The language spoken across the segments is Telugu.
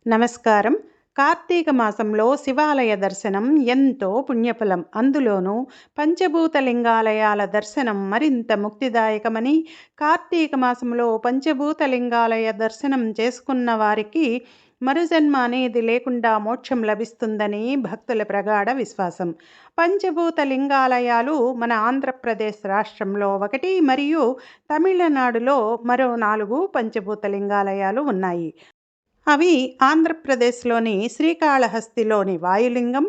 నమస్కారం. కార్తీక మాసంలో శివాలయ దర్శనం ఎంతో పుణ్యఫలం. అందులోనూ పంచభూత లింగాలయాల దర్శనం మరింత ముక్తిదాయకమని, కార్తీక మాసంలో పంచభూత లింగాలయ దర్శనం చేసుకున్న వారికి మరుజన్మ అనేది లేకుండా మోక్షం లభిస్తుందని భక్తుల ప్రగాఢ విశ్వాసం. పంచభూత లింగాలయాలు మన ఆంధ్రప్రదేశ్ రాష్ట్రంలో 1 మరియు తమిళనాడులో మరో 4 పంచభూత లింగాలయాలు ఉన్నాయి. అవి ఆంధ్రప్రదేశ్లోని శ్రీకాళహస్తిలోని వాయులింగం,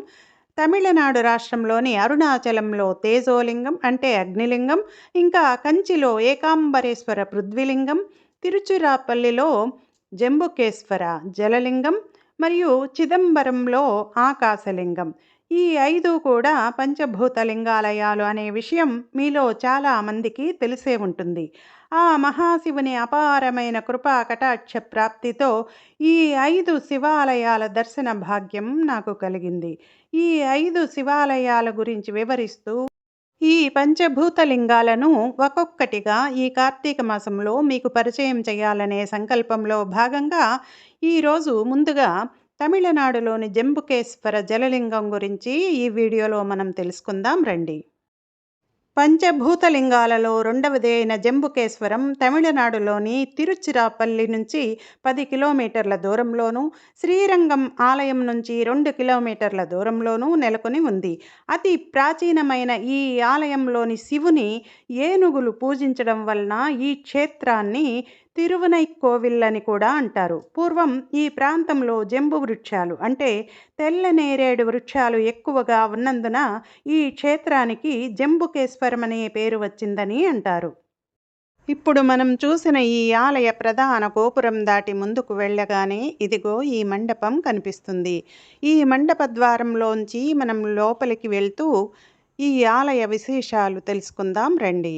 తమిళనాడు రాష్ట్రంలోని అరుణాచలంలో తేజోలింగం అంటే అగ్నిలింగం, ఇంకా కంచిలో ఏకాంబరేశ్వర పృథ్వీలింగం, తిరుచిరాపల్లిలో జంబుకేశ్వర జలలింగం మరియు చిదంబరంలో ఆకాశలింగం. ఈ 5 కూడా పంచభూత లింగాలయాలు అనే విషయం మీలో చాలా మందికి తెలిసే ఉంటుంది. ఆ మహాశివుని అపారమైన కృపా కటాక్ష ప్రాప్తితో ఈ 5 శివాలయాల దర్శన భాగ్యం నాకు కలిగింది. ఈ 5 శివాలయాల గురించి వివరిస్తూ ఈ పంచభూత లింగాలను ఒక్కొక్కటిగా ఈ కార్తీక మాసంలో మీకు పరిచయం చేయాలనే సంకల్పంలో భాగంగా ఈరోజు ముందుగా తమిళనాడులోని జంబుకేశ్వర జలలింగం గురించి ఈ వీడియోలో మనం తెలుసుకుందాం రండి. పంచభూతలింగాలలో రెండవది అయిన జంబుకేశ్వరం తమిళనాడులోని తిరుచిరాపల్లి నుంచి 10 కిలోమీటర్ల దూరంలోనూ, శ్రీరంగం ఆలయం నుంచి 2 కిలోమీటర్ల దూరంలోనూ నెలకొని ఉంది. అతి ప్రాచీనమైన ఈ ఆలయంలోని శివుని ఏనుగులు పూజించడం వలన ఈ క్షేత్రాన్ని తిరువనైకోవిల్ అని కూడా అంటారు. పూర్వం ఈ ప్రాంతంలో జంబు వృక్షాలు అంటే తెల్ల నేరేడు వృక్షాలు ఎక్కువగా ఉన్నందున ఈ క్షేత్రానికి జంబుకేశ్వరం అనే పేరు వచ్చిందని అంటారు. ఇప్పుడు మనం చూసిన ఈ ఆలయ ప్రధాన గోపురం దాటి ముందుకు వెళ్ళగానే ఇదిగో ఈ మండపం కనిపిస్తుంది. ఈ మండప ద్వారంలోంచి మనం లోపలికి వెళ్తూ ఈ ఆలయ విశేషాలు తెలుసుకుందాం రండి.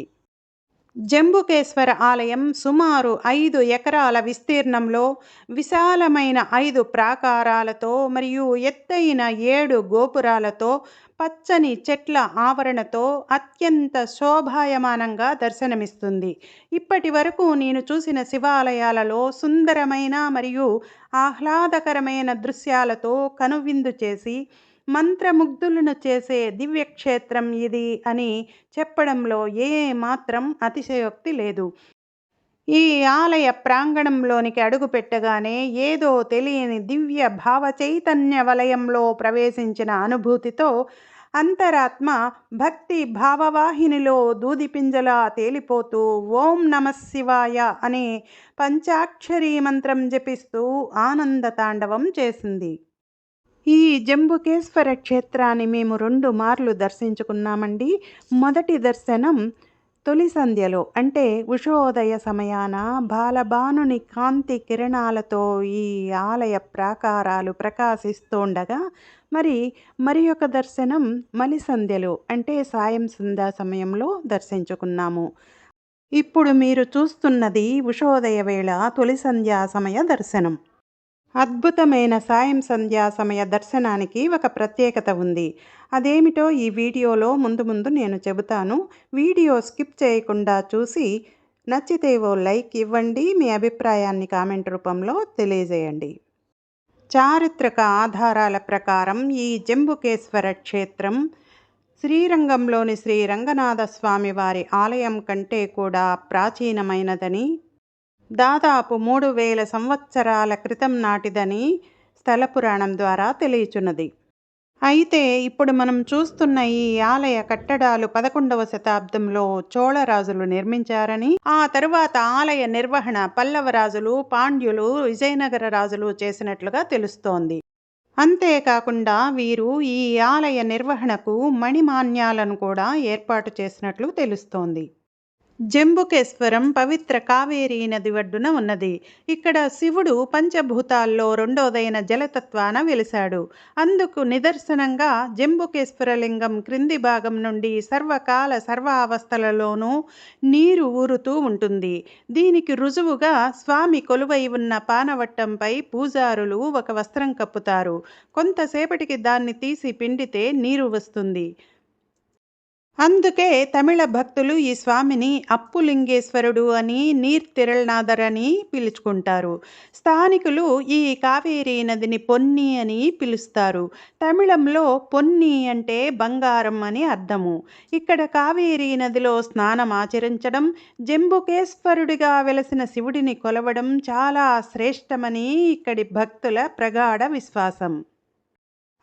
జంబుకేశ్వర ఆలయం సుమారు 5 ఎకరాల విస్తీర్ణంలో విశాలమైన 5 ప్రాకారాలతో మరియు ఎత్తైన 7 గోపురాలతో పచ్చని చెట్ల ఆవరణతో అత్యంత శోభాయమానంగా దర్శనమిస్తుంది. ఇప్పటి వరకు నేను చూసిన శివాలయాలలో సుందరమైన మరియు ఆహ్లాదకరమైన దృశ్యాలతో కనువిందు చేసి మంత్రముగ్ధులను చేసే దివ్యక్షేత్రం ఇది అని చెప్పడంలో ఏ మాత్రం అతిశయోక్తి లేదు. ఈ ఆలయ ప్రాంగణంలోనికి అడుగుపెట్టగానే ఏదో తెలియని దివ్య భావ చైతన్య వలయంలో ప్రవేశించిన అనుభూతితో అంతరాత్మ భక్తి భావవాహినిలో దూదిపింజలా తేలిపోతూ ఓం నమః శివాయ అనే పంచాక్షరీ మంత్రం జపిస్తూ ఆనంద తాండవం చేసింది. ఈ జంబుకేశ్వర క్షేత్రాన్ని మేము 2 మార్లు దర్శించుకున్నామండి. మొదటి దర్శనం తొలి సంధ్యలో అంటే ఉషోదయ సమయాన బాలబానుని కాంతి కిరణాలతో ఈ ఆలయ ప్రాకారాలు ప్రకాశిస్తుండగా మరి ఒక దర్శనం మలి సంధ్యలో అంటే సాయం సంధ్యా సమయంలో దర్శించుకున్నాము. ఇప్పుడు మీరు చూస్తున్నది ఉషోదయ వేళ తొలి సంధ్యా సమయ దర్శనం. అద్భుతమైన సాయం సంధ్యా సమయ దర్శనానికి ఒక ప్రత్యేకత ఉంది. అదేమిటో ఈ వీడియోలో ముందు నేను చెబుతాను. వీడియో స్కిప్ చేయకుండా చూసి నచ్చితే ఓ లైక్ ఇవ్వండి. మీ అభిప్రాయాన్ని కామెంట్ రూపంలో తెలియజేయండి. చారిత్రక ఆధారాల ప్రకారం ఈ జంబుకేశ్వర క్షేత్రం శ్రీరంగంలోని శ్రీ రంగనాథ స్వామి వారి ఆలయం కంటే కూడా ప్రాచీనమైనదని, దాదాపు 3000 సంవత్సరాల క్రితం నాటిదని స్థల పురాణం ద్వారా తెలియచున్నది. అయితే ఇప్పుడు మనం చూస్తున్న ఈ ఆలయ కట్టడాలు 11వ శతాబ్దంలో చోళరాజులు నిర్మించారని, ఆ తరువాత ఆలయ నిర్వహణ పల్లవ రాజులు, పాండ్యులు, విజయనగర రాజులు చేసినట్లుగా తెలుస్తోంది. అంతేకాకుండా వీరు ఈ ఆలయ నిర్వహణకు మణిమాన్యాలను కూడా ఏర్పాటు చేసినట్లు తెలుస్తోంది. జంబుకేశ్వరం పవిత్ర కావేరీ నది ఒడ్డున ఉన్నది. ఇక్కడ శివుడు పంచభూతాల్లో రెండోదైన జలతత్వాన వెలిశాడు. అందుకు నిదర్శనంగా జంబుకేశ్వర లింగం క్రింది భాగం నుండి సర్వకాల సర్వావస్థలలోనూ నీరు ఊరుతూ ఉంటుంది. దీనికి రుజువుగా స్వామి కొలువై ఉన్న పానవట్టంపై పూజారులు ఒక వస్త్రం కప్పుతారు. కొంతసేపటికి దాన్ని తీసి పిండితే నీరు వస్తుంది. అందుకే తమిళ భక్తులు ఈ స్వామిని అప్పులింగేశ్వరుడు అని, నీర్తిరల్నాథర్ అని పిలుచుకుంటారు. స్థానికులు ఈ కావేరీ నదిని పొన్ని అని పిలుస్తారు. తమిళంలో పొన్ని అంటే బంగారం అని అర్థము. ఇక్కడ కావేరీ నదిలో స్నానమాచరించడం, జంబుకేశ్వరుడిగా వెలసిన శివుడిని కొలవడం చాలా శ్రేష్టమని ఇక్కడి భక్తుల ప్రగాఢ విశ్వాసం.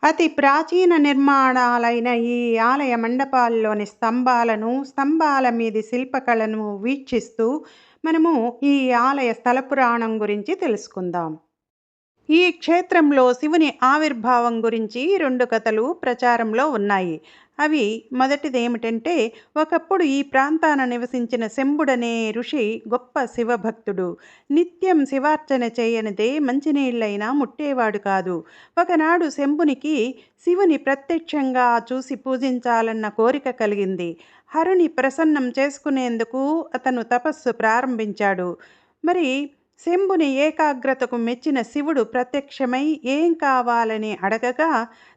అతి ప్రాచీన నిర్మాణాలైన ఈ ఆలయ మండపాల్లోని స్తంభాలను, స్తంభాల మీది శిల్పకళను వీక్షిస్తూ మనము ఈ ఆలయ స్థల పురాణం గురించి తెలుసుకుందాం. ఈ క్షేత్రంలో శివుని ఆవిర్భావం గురించి 2 కథలు ప్రచారంలో ఉన్నాయి. అవి మొదటిదేమిటంటే, ఒకప్పుడు ఈ ప్రాంతాన నివసించిన శంభుడనే ఋషి గొప్ప శివభక్తుడు. నిత్యం శివార్చన చేయనిదే మంచినీళ్ళైనా ముట్టేవాడు కాదు. ఒకనాడు శంభునికి శివుని ప్రత్యక్షంగా చూసి పూజించాలన్న కోరిక కలిగింది. హరుని ప్రసన్నం చేసుకునేందుకు అతను తపస్సు ప్రారంభించాడు. మరి శంభుని ఏకాగ్రతకు మెచ్చిన శివుడు ప్రత్యక్షమై ఏం కావాలని అడగగా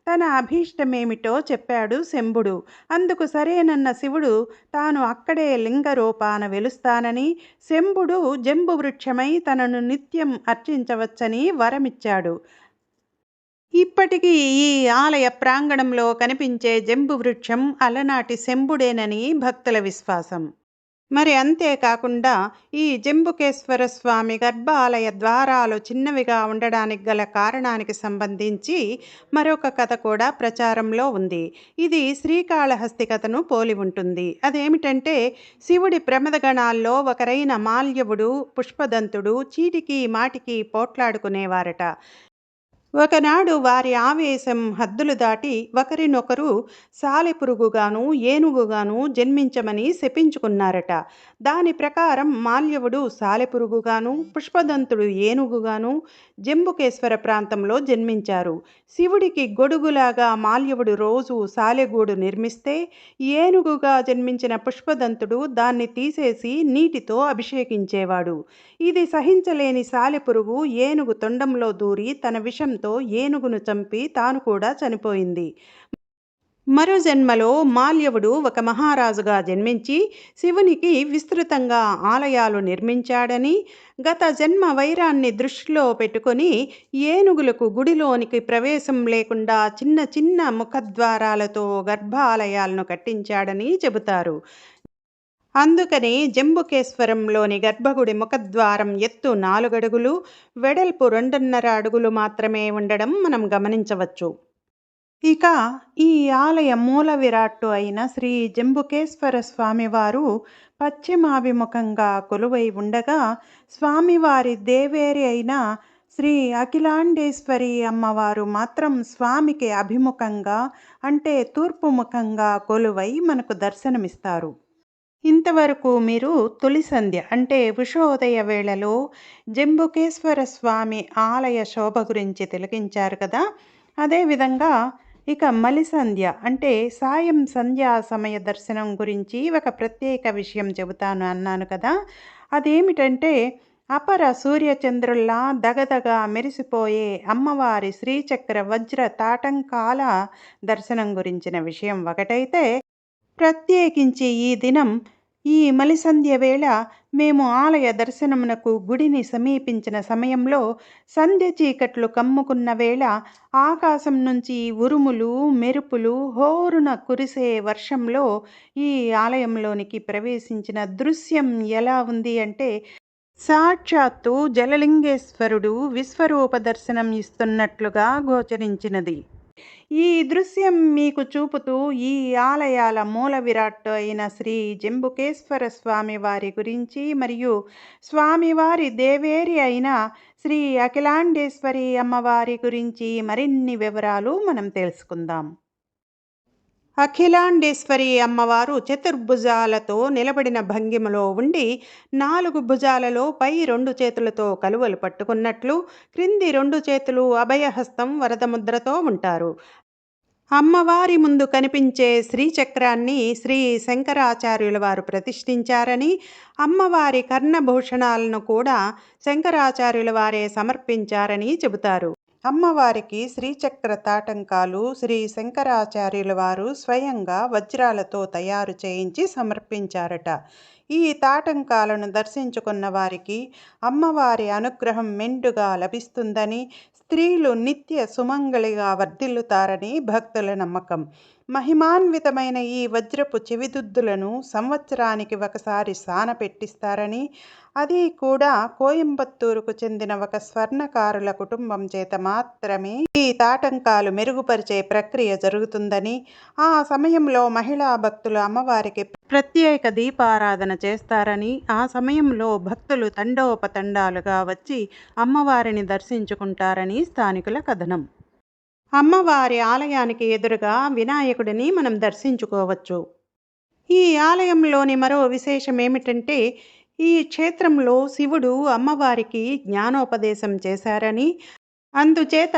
తన అభీష్టమేమిటో చెప్పాడు శంభుడు. అందుకు సరేనన్న శివుడు తాను అక్కడే లింగరూపాన వెలుస్తానని, శంభుడు జంబు వృక్షమై తనను నిత్యం అర్చించవచ్చని వరమిచ్చాడు. ఇప్పటికీ ఈ ఆలయ ప్రాంగణంలో కనిపించే జంబు వృక్షం అలనాటి శంభుడేనని భక్తుల విశ్వాసం. మరి అంతేకాకుండా ఈ జంబుకేశ్వర స్వామి గర్భాలయ ద్వారాలు చిన్నవిగా ఉండడానికి గల కారణానికి సంబంధించి మరొక కథ కూడా ప్రచారంలో ఉంది. ఇది శ్రీకాళహస్తి కథను పోలి ఉంటుంది. అదేమిటంటే, శివుడి ప్రమదగణాల్లో ఒకరైన మాల్యవుడు, పుష్పదంతుడు చీటికి మాటికి పోట్లాడుకునేవారట. ఒకనాడు వారి ఆవేశం హద్దులు దాటి ఒకరినొకరు సాలెపురుగుగాను, ఏనుగుగాను జన్మించమని శపించుకున్నారట. దాని ప్రకారం మాల్యవుడు సాలెపురుగుగాను, పుష్పదంతుడు ఏనుగుగాను జంబుకేశ్వర ప్రాంతంలో జన్మించారు. శివుడికి గొడుగులాగా మాల్యవుడు రోజు సాలెగూడు నిర్మిస్తే, ఏనుగుగా జన్మించిన పుష్పదంతుడు దాన్ని తీసేసి నీటితో అభిషేకించేవాడు. ఇది సహించలేని సాలెపురుగు ఏనుగు తొండంలో దూరి తన విషంతో ఏనుగును చంపి తాను కూడా చనిపోయింది. మరో జన్మలో మాల్యవుడు ఒక మహారాజుగా జన్మించి శివునికి విస్తృతంగా ఆలయాలు నిర్మించాడని, గత జన్మ వైరాన్ని దృష్టిలో పెట్టుకొని ఏనుగులకు గుడిలోనికి ప్రవేశం లేకుండా చిన్న చిన్న ముఖద్వారాలతో గర్భాలయాలను కట్టించాడని చెబుతారు. అందుకని జంబుకేశ్వరంలోని గర్భగుడి ముఖద్వారం ఎత్తు 4 అడుగులు, వెడల్పు 2.5 అడుగులు మాత్రమే ఉండడం మనం గమనించవచ్చు. ఇక ఈ ఆలయ మూల విరాట్టు అయిన శ్రీ జంబుకేశ్వర స్వామివారు పశ్చిమాభిముఖంగా కొలువై ఉండగా, స్వామివారి దేవేరి అయిన శ్రీ అఖిలాండేశ్వరి అమ్మవారు మాత్రం స్వామికి అభిముఖంగా అంటే తూర్పు ముఖంగా కొలువై మనకు దర్శనమిస్తారు. ఇంతవరకు మీరు తొలి సంధ్య అంటే ఉషోదయ వేళలో జంబుకేశ్వర స్వామి ఆలయ శోభ గురించి తిలకించారు కదా. అదేవిధంగా ఇక మలి సంధ్య అంటే సాయం సంధ్యా సమయ దర్శనం గురించి ఒక ప్రత్యేక విషయం చెబుతాను అన్నాను కదా. అదేమిటంటే, అపర సూర్యచంద్రుల్లా దగదగ మెరిసిపోయే అమ్మవారి శ్రీచక్ర వజ్ర తాటంకాల దర్శనం గురించిన విషయం ఒకటైతే, ప్రత్యేకించి ఈ దినం ఈ మలిసంధ్య వేళ మేము ఆలయ దర్శనమునకు గుడిని సమీపించిన సమయంలో సంధ్య చీకట్లు కమ్ముకున్న వేళ ఆకాశం నుంచి ఉరుములు, మెరుపులు, హోరున కురిసే వర్షంలో ఈ ఆలయంలోనికి ప్రవేశించిన దృశ్యం ఎలా ఉంది అంటే, సాక్షాత్తు జలలింగేశ్వరుడు విశ్వరూప దర్శనం ఇస్తున్నట్లుగా గోచరించినది. ఈ దృశ్యం మీకు చూపుతూ ఈ ఆలయాల మూల విరాట్టు అయిన శ్రీ జంబుకేశ్వర స్వామి వారి గురించి మరియు స్వామివారి దేవేరి అయిన శ్రీ అఖిలాండేశ్వరి అమ్మవారి గురించి మరిన్ని వివరాలు మనం తెలుసుకుందాం. అఖిలాండేశ్వరి అమ్మవారు చతుర్భుజాలతో నిలబడిన భంగిమలో ఉండి 4 భుజాలలో పై 2 చేతులతో కలువలు పట్టుకున్నట్లు, క్రింది 2 చేతులు అభయహస్తం వరదముద్రతో ఉంటారు. అమ్మవారి ముందు కనిపించే శ్రీచక్రాన్ని శ్రీ శంకరాచార్యుల వారు ప్రతిష్ఠించారని, అమ్మవారి కర్ణభూషణాలను కూడా శంకరాచార్యుల వారే సమర్పించారని చెబుతారు. అమ్మవారికి శ్రీచక్ర తాటంకాలు శ్రీ శంకరాచార్యుల వారు స్వయంగా వజ్రాలతో తయారు చేయించి సమర్పించారట. ఈ తాటంకాలను దర్శించుకున్న వారికి అమ్మవారి అనుగ్రహం మెండుగా లభిస్తుందని, స్త్రీలు నిత్య సుమంగళిగా వర్ధిల్లుతారని భక్తుల నమ్మకం. మహిమాన్వితమైన ఈ వజ్రపు చెవిదుద్దులను సంవత్సరానికి ఒకసారి సానపెట్టిస్తారని, అది కూడా కోయంబత్తూరుకు చెందిన ఒక స్వర్ణకారుల కుటుంబం చేత మాత్రమే ఈ తాటంకాలు మెరుగుపరిచే ప్రక్రియ జరుగుతుందని, ఆ సమయంలో మహిళా భక్తులు అమ్మవారికి ప్రత్యేక దీపారాధన చేస్తారని, ఆ సమయంలో భక్తులు తండోపతండాలుగా వచ్చి అమ్మవారిని దర్శించుకుంటారని స్థానికుల కథనం. అమ్మవారి ఆలయానికి ఎదురుగా వినాయకుడిని మనం దర్శించుకోవచ్చు. ఈ ఆలయంలోని మరో విశేషం ఏమిటంటే, ఈ క్షేత్రంలో శివుడు అమ్మవారికి జ్ఞానోపదేశం చేశారని, అందుచేత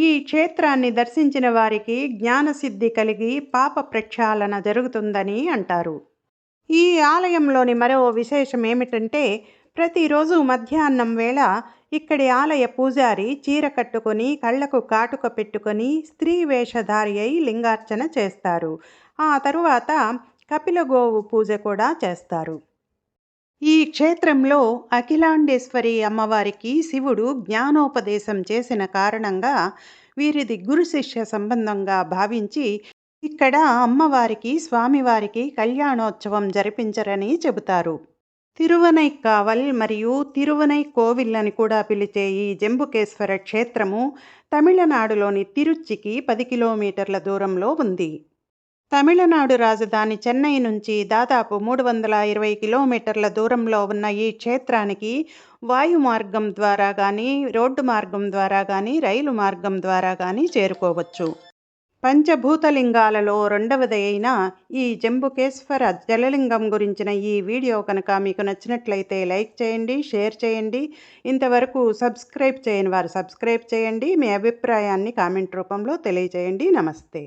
ఈ క్షేత్రాన్ని దర్శించిన వారికి జ్ఞానసిద్ధి కలిగి పాప ప్రక్షాళన జరుగుతుందని అంటారు. ఈ ఆలయంలోని మరో విశేషం ఏమిటంటే, ప్రతిరోజు మధ్యాహ్నం వేళ ఇక్కడి ఆలయ పూజారి చీర కట్టుకొని కళ్ళకు కాటుక పెట్టుకొని స్త్రీ వేషధారి అయి లింగార్చన చేస్తారు. ఆ తరువాత కపిలగోవు పూజ కూడా చేస్తారు. ఈ క్షేత్రంలో అఖిలాండేశ్వరి అమ్మవారికి శివుడు జ్ఞానోపదేశం చేసిన కారణంగా వీరిది గురు శిష్య సంబంధంగా భావించి ఇక్కడ అమ్మవారికి స్వామివారికి కళ్యాణోత్సవం జరిపించరని చెబుతారు. తిరువనైక్కావల్ మరియు తిరువనై కోవిల్ అని కూడా పిలిచే ఈ జంబుకేశ్వర క్షేత్రము తమిళనాడులోని తిరుచ్చికి 10 కిలోమీటర్ల దూరంలో ఉంది. తమిళనాడు రాజధాని చెన్నై నుంచి దాదాపు 320 కిలోమీటర్ల దూరంలో ఉన్న ఈ క్షేత్రానికి వాయు మార్గం ద్వారా కానీ, రోడ్డు మార్గం ద్వారా కానీ, రైలు మార్గం ద్వారా కానీ చేరుకోవచ్చు. పంచభూతలింగాలలో రెండవది అయిన ఈ జంబుకేశ్వర జలలింగం గురించిన ఈ వీడియో కనుక మీకు నచ్చినట్లయితే లైక్ చేయండి, షేర్ చేయండి. ఇంతవరకు సబ్స్క్రైబ్ చేయని వారు సబ్స్క్రైబ్ చేయండి. మీ అభిప్రాయాన్ని కామెంట్ రూపంలో తెలియజేయండి. నమస్తే.